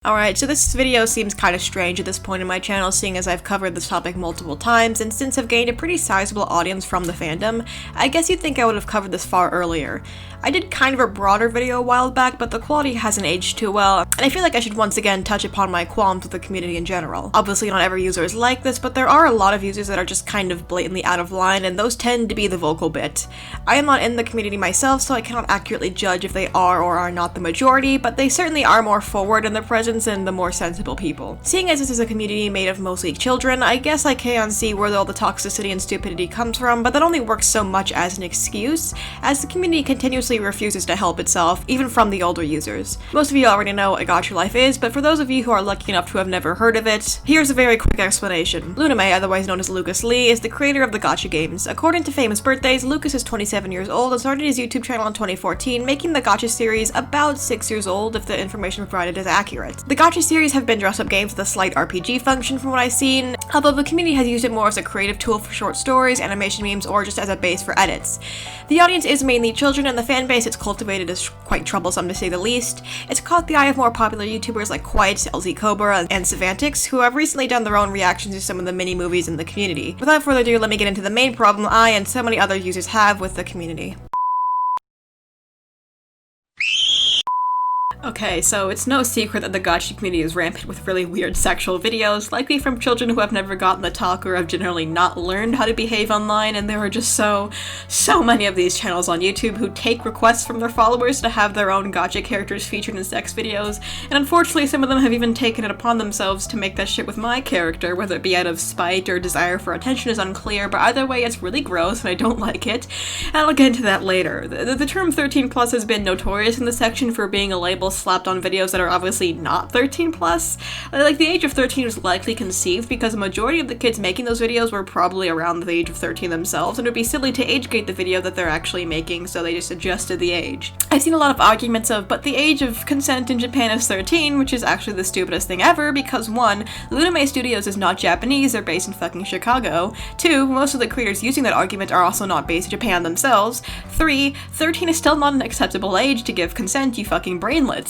Alright, so this video seems kind of strange at this point in my channel, seeing as I've covered this topic multiple times, and since I've gained a pretty sizable audience from the fandom, I guess you'd think I would have covered this far earlier. I did kind of a broader video a while back, but the quality hasn't aged too well, and I feel like I should once again touch upon my qualms with the community in general. Obviously not every user is like this, but there are a lot of users that are just kind of blatantly out of line, and those tend to be the vocal bit. I am not in the community myself, so I cannot accurately judge if they are or are not the majority, but they certainly are more forward in their presence and the more sensible people. Seeing as this is a community made of mostly children, I guess I can see where all the toxicity and stupidity comes from, but that only works so much as an excuse, as the community continuously refuses to help itself, even from the older users. Most of you already know what a Gacha life is, but for those of you who are lucky enough to have never heard of it, here's a very quick explanation. lmao, otherwise known as Lucas Lee, is the creator of the Gacha games. According to famous birthdays, Lucas is 27 years old and started his YouTube channel in 2014, making the Gacha series about 6 years old if the information provided is accurate. The Gacha series have been dress-up games with a slight RPG function from what I've seen, although the community has used it more as a creative tool for short stories, animation memes, or just as a base for edits. The audience is mainly children, and the fanbase it's cultivated is quite troublesome to say the least. It's caught the eye of more popular YouTubers like Quiet, LZ Cobra, and Savantix, who have recently done their own reactions to some of the mini-movies in the community. Without further ado, let me get into the main problem I and so many other users have with the community. Okay, so it's no secret that the Gacha community is rampant with really weird sexual videos, likely from children who have never gotten the talk or have generally not learned how to behave online, and there are just so many of these channels on YouTube who take requests from their followers to have their own Gacha characters featured in sex videos, and unfortunately some of them have even taken it upon themselves to make that shit with my character, whether it be out of spite or desire for attention is unclear, but either way it's really gross and I don't like it, and I'll get into that later. The term 13 plus has been notorious in the section for being a label slapped on videos that are obviously not 13 plus. Like, the age of 13 was likely conceived because a majority of the kids making those videos were probably around the age of 13 themselves, and it would be silly to age-gate the video that they're actually making, so they just adjusted the age. I've seen a lot of arguments of, but the age of consent in Japan is 13, which is actually the stupidest thing ever, because 1, Luname Studios is not Japanese, they're based in fucking Chicago. 2, most of the creators using that argument are also not based in Japan themselves. 3, 13 is still not an acceptable age to give consent, you fucking brainlets.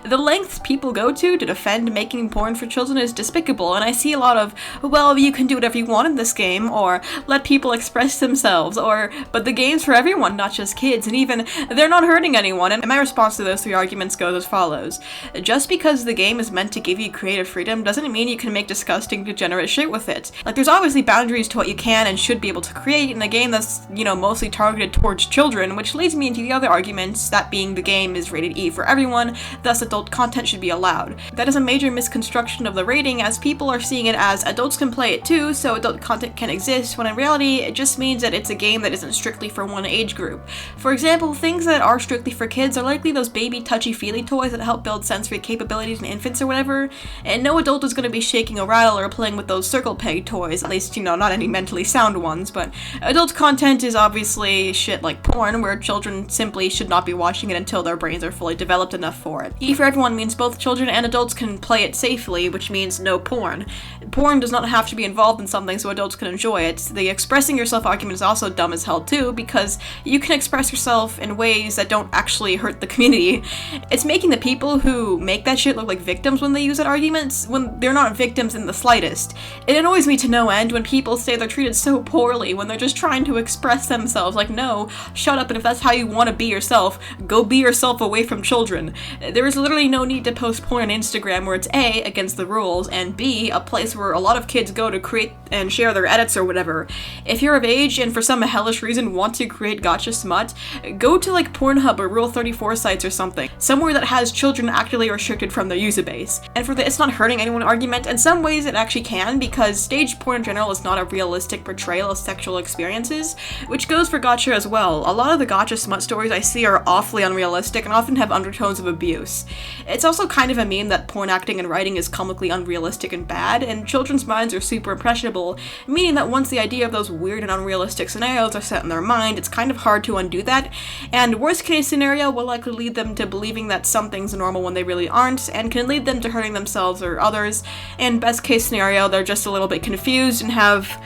The lengths people go to defend making porn for children is despicable, and I see a lot of, well, you can do whatever you want in this game, or let people express themselves, or, but the game's for everyone, not just kids, and even, they're not hurting anyone, and my response to those three arguments goes as follows. Just because the game is meant to give you creative freedom doesn't mean you can make disgusting, degenerate shit with it. Like, there's obviously boundaries to what you can and should be able to create in a game that's, you know, mostly targeted towards children, which leads me into the other arguments, that being the game is rated E for everyone, thus adult content should be allowed. That is a major misconstruction of the rating, as people are seeing it as adults can play it too, so adult content can exist, when in reality it just means that it's a game that isn't strictly for one age group. For example, things that are strictly for kids are likely those baby touchy-feely toys that help build sensory capabilities in infants or whatever, and no adult is going to be shaking a rattle or playing with those circle peg toys, at least, you know, not any mentally sound ones, but adult content is obviously shit like porn, where children simply should not be watching it until their brains are fully developed enough for it. E for everyone means both children and adults can play it safely, which means no porn. Porn does not have to be involved in something so adults can enjoy it. The expressing yourself argument is also dumb as hell too, because you can express yourself in ways that don't actually hurt the community. It's making the people who make that shit look like victims when they use that argument, when they're not victims in the slightest. It annoys me to no end when people say they're treated so poorly when they're just trying to express themselves. Like, no, shut up, and if that's how you want to be yourself, go be yourself away from children. There is literally no need to post porn on Instagram where it's A, against the rules, and B, a place where a lot of kids go to create and share their edits or whatever. If you're of age and for some hellish reason want to create gacha smut, go to like Pornhub or Rule 34 sites or something, somewhere that has children actively restricted from their user base. And for the it's not hurting anyone argument, in some ways it actually can, because staged porn in general is not a realistic portrayal of sexual experiences, which goes for gacha as well. A lot of the gacha smut stories I see are awfully unrealistic and often have undertones of abuse. It's also kind of a meme that porn acting and writing is comically unrealistic and bad, and children's minds are super impressionable unavoidable, meaning that once the idea of those weird and unrealistic scenarios are set in their mind, it's kind of hard to undo that, and worst case scenario will likely lead them to believing that some things are normal when they really aren't, and can lead them to hurting themselves or others, and best case scenario, they're just a little bit confused and have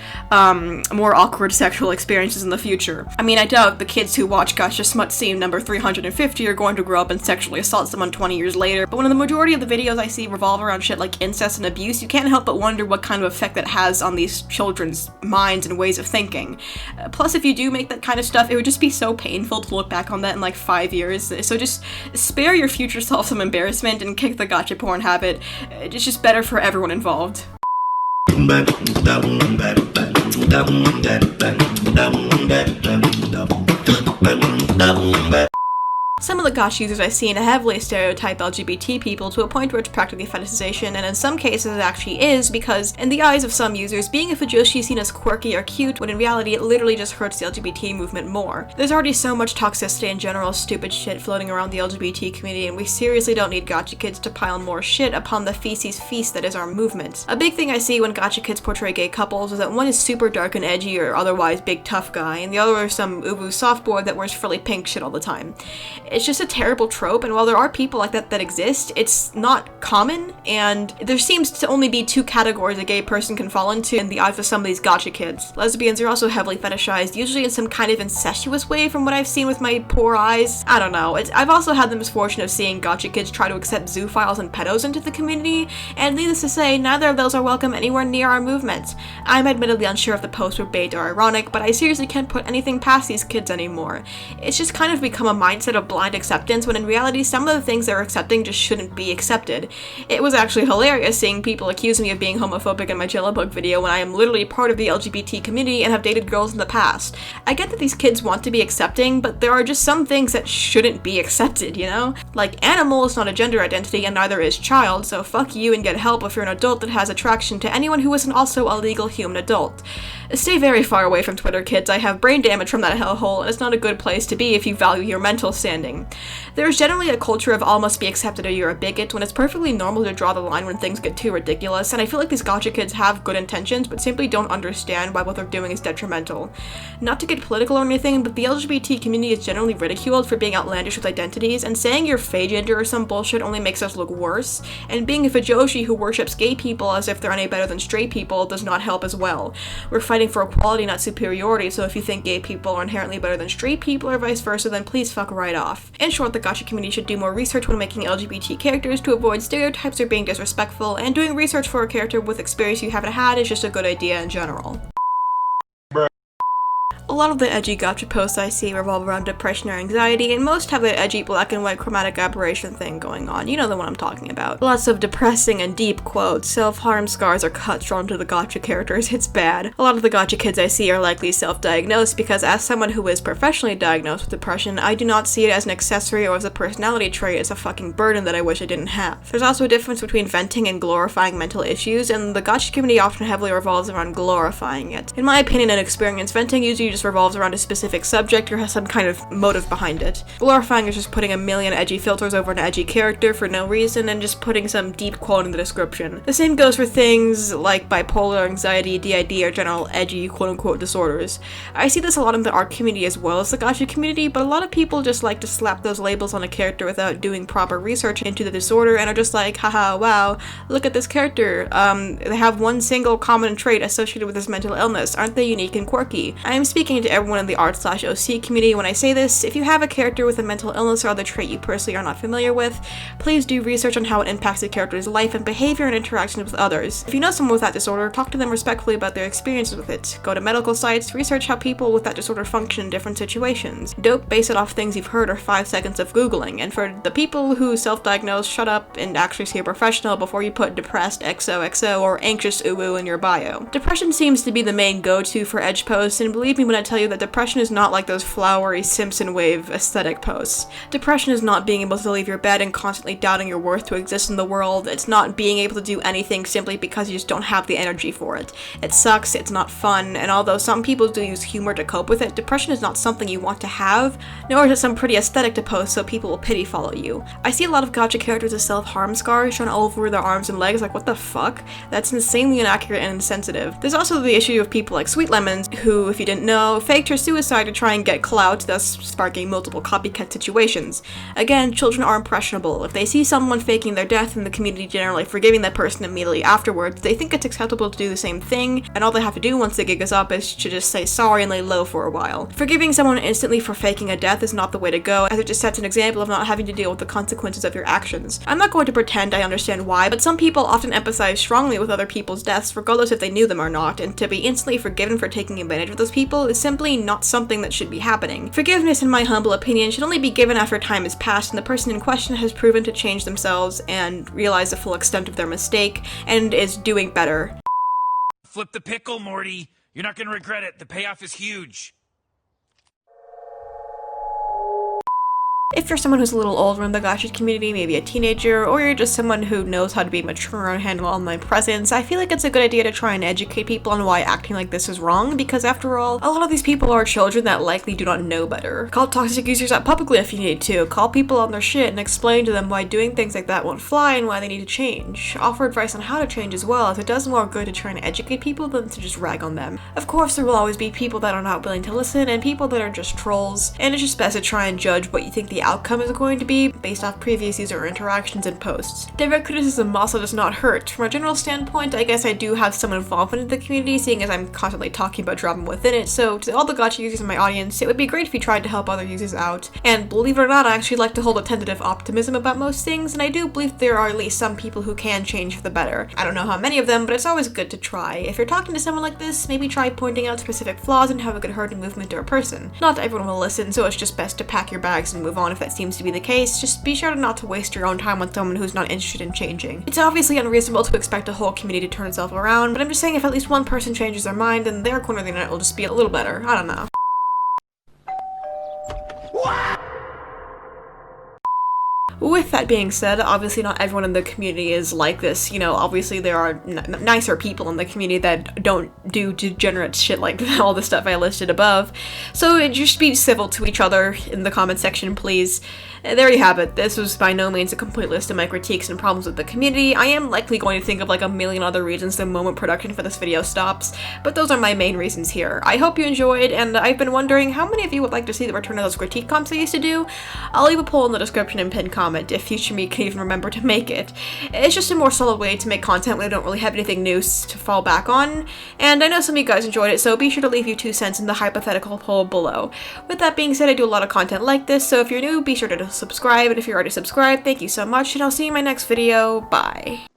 more awkward sexual experiences in the future. I mean, I doubt the kids who watch Gacha Smut Scene number 350 are going to grow up and sexually assault someone 20 years later, but when the majority of the videos I see revolve around shit like incest and abuse, you can't help but wonder what kind of effect that has on these children's minds and ways of thinking. Plus, if you do make that kind of stuff, it would just be so painful to look back on that in like 5 years, so just spare your future self some embarrassment and kick the gacha porn habit. It's just better for everyone involved. Some of the Gacha users I've seen heavily stereotype LGBT people to a point where it's practically fetishization, and in some cases it actually is, because in the eyes of some users, being a fujoshi is seen as quirky or cute, when in reality it literally just hurts the LGBT movement more. There's already so much toxicity and general stupid shit floating around the LGBT community, and we seriously don't need gacha kids to pile more shit upon the feces feast that is our movement. A big thing I see when gacha kids portray gay couples is that one is super dark and edgy or otherwise big tough guy, and the other is some uwu softboy that wears frilly pink shit all the time. It's just a terrible trope, and while there are people like that exist, it's not common, and there seems to only be two categories a gay person can fall into in the eyes of some of these gacha kids. Lesbians are also heavily fetishized, usually in some kind of incestuous way from what I've seen with my poor eyes. I don't know. I've also had the misfortune of seeing gacha kids try to accept zoophiles and pedos into the community, and needless to say, neither of those are welcome anywhere near our movement. I'm admittedly unsure if the posts were bait or ironic, but I seriously can't put anything past these kids anymore. It's just kind of become a mindset of blind acceptance, when in reality some of the things they're accepting just shouldn't be accepted. It was actually hilarious seeing people accuse me of being homophobic in my Jellabug video when I am literally part of the LGBT community and have dated girls in the past. I get that these kids want to be accepting, but there are just some things that shouldn't be accepted, you know? Like, animal is not a gender identity and neither is child, so fuck you and get help if you're an adult that has attraction to anyone who isn't also a legal human adult. Stay very far away from Twitter, kids. I have brain damage from that hellhole, and it's not a good place to be if you value your mental standing. There's generally a culture of all must be accepted or you're a bigot, when it's perfectly normal to draw the line when things get too ridiculous, and I feel like these gacha kids have good intentions, but simply don't understand why what they're doing is detrimental. Not to get political or anything, but the LGBT community is generally ridiculed for being outlandish with identities, and saying you're phagender or some bullshit only makes us look worse, and being a fujoshi who worships gay people as if they're any better than straight people does not help as well. We're fighting for equality, not superiority, so if you think gay people are inherently better than straight people or vice versa, then please fuck right off. In short, the gacha community should do more research when making LGBT characters to avoid stereotypes or being disrespectful, and doing research for a character with experience you haven't had is just a good idea in general. A lot of the edgy gacha posts I see revolve around depression or anxiety, and most have the edgy black and white chromatic aberration thing going on. You know the one I'm talking about. Lots of depressing and deep quotes, self-harm scars or cuts drawn to the gacha characters. It's bad. A lot of the gacha kids I see are likely self-diagnosed, because as someone who is professionally diagnosed with depression, I do not see it as an accessory or as a personality trait. It's a fucking burden that I wish I didn't have. There's also a difference between venting and glorifying mental issues, and the gacha community often heavily revolves around glorifying it. In my opinion and experience, venting usually just revolves around a specific subject or has some kind of motive behind it. Glorifying is just putting a million edgy filters over an edgy character for no reason and just putting some deep quote in the description. The same goes for things like bipolar, anxiety, DID, or general edgy quote-unquote disorders. I see this a lot in the art community as well as the gacha community, but a lot of people just like to slap those labels on a character without doing proper research into the disorder and are just like, haha, wow, look at this character. They have one single common trait associated with this mental illness. Aren't they unique and quirky? I am speaking to everyone in the art/OC community when I say this. If you have a character with a mental illness or other trait you personally are not familiar with, please do research on how it impacts the character's life and behavior and interactions with others. If you know someone with that disorder, talk to them respectfully about their experiences with it. Go to medical sites, research how people with that disorder function in different situations. Don't base it off things you've heard or 5 seconds of Googling. And for the people who self-diagnose, shut up and actually see a professional before you put depressed XOXO or anxious uwu in your bio. Depression seems to be the main go-to for edge posts, and believe me when I to tell you that depression is not like those flowery Simpson wave aesthetic posts. Depression is not being able to leave your bed and constantly doubting your worth to exist in the world. It's not being able to do anything simply because you just don't have the energy for it. It sucks, it's not fun, and although some people do use humor to cope with it, depression is not something you want to have, nor is it some pretty aesthetic to post so people will pity follow you. I see a lot of gacha characters with self-harm scars shown all over their arms and legs, like what the fuck? That's insanely inaccurate and insensitive. There's also the issue of people like Sweet Lemons, who, if you didn't know, faked her suicide to try and get clout, thus sparking multiple copycat situations. Again, children are impressionable. If they see someone faking their death and the community generally forgiving that person immediately afterwards, they think it's acceptable to do the same thing, and all they have to do once the gig is up is to just say sorry and lay low for a while. Forgiving someone instantly for faking a death is not the way to go, as it just sets an example of not having to deal with the consequences of your actions. I'm not going to pretend I understand why, but some people often empathize strongly with other people's deaths, regardless if they knew them or not, and to be instantly forgiven for taking advantage of those people is simply not something that should be happening. Forgiveness, in my humble opinion, should only be given after time has passed and the person in question has proven to change themselves and realize the full extent of their mistake and is doing better. Flip the pickle, Morty. You're not gonna regret it. The payoff is huge. If you're someone who's a little older in the gacha community, maybe a teenager, or you're just someone who knows how to be mature and handle online presence, I feel like it's a good idea to try and educate people on why acting like this is wrong, because after all, a lot of these people are children that likely do not know better. Call toxic users out publicly if you need to, call people on their shit and explain to them why doing things like that won't fly and why they need to change. Offer advice on how to change as well, as it does more good to try and educate people than to just rag on them. Of course, there will always be people that are not willing to listen and people that are just trolls, and it's just best to try and judge what you think the outcome is going to be based off previous user interactions and posts. Direct criticism also does not hurt. From a general standpoint, I guess I do have some involvement in the community, seeing as I'm constantly talking about drama within it, so to all the gacha users in my audience, it would be great if you tried to help other users out. And believe it or not, I actually like to hold a tentative optimism about most things, and I do believe there are at least some people who can change for the better. I don't know how many of them, but it's always good to try. If you're talking to someone like this, maybe try pointing out specific flaws and have a good herd movement or a person. Not everyone will listen, so it's just best to pack your bags and move on if that seems to be the case. Just be sure not to waste your own time on someone who's not interested in changing. It's obviously unreasonable to expect a whole community to turn itself around, but I'm just saying if at least one person changes their mind, then their corner of the internet will just be a little better. I don't know. With that being said, obviously not everyone in the community is like this. You know, obviously there are nicer people in the community that don't do degenerate shit like all the stuff I listed above. So just be civil to each other in the comment section, please. There you have it. This was by no means a complete list of my critiques and problems with the community. I am likely going to think of like a million other reasons the moment production for this video stops, but those are my main reasons here. I hope you enjoyed, and I've been wondering how many of you would like to see the return of those critique comps I used to do. I'll leave a poll in the description and pinned comment if future me can even remember to make it. It's just a more solid way to make content when I don't really have anything new to fall back on, and I know some of you guys enjoyed it, so be sure to leave your 2 cents in the hypothetical poll below. With that being said, I do a lot of content like this, so if you're new, be sure to subscribe, and if you're already subscribed, thank you so much, and I'll see you in my next video. Bye.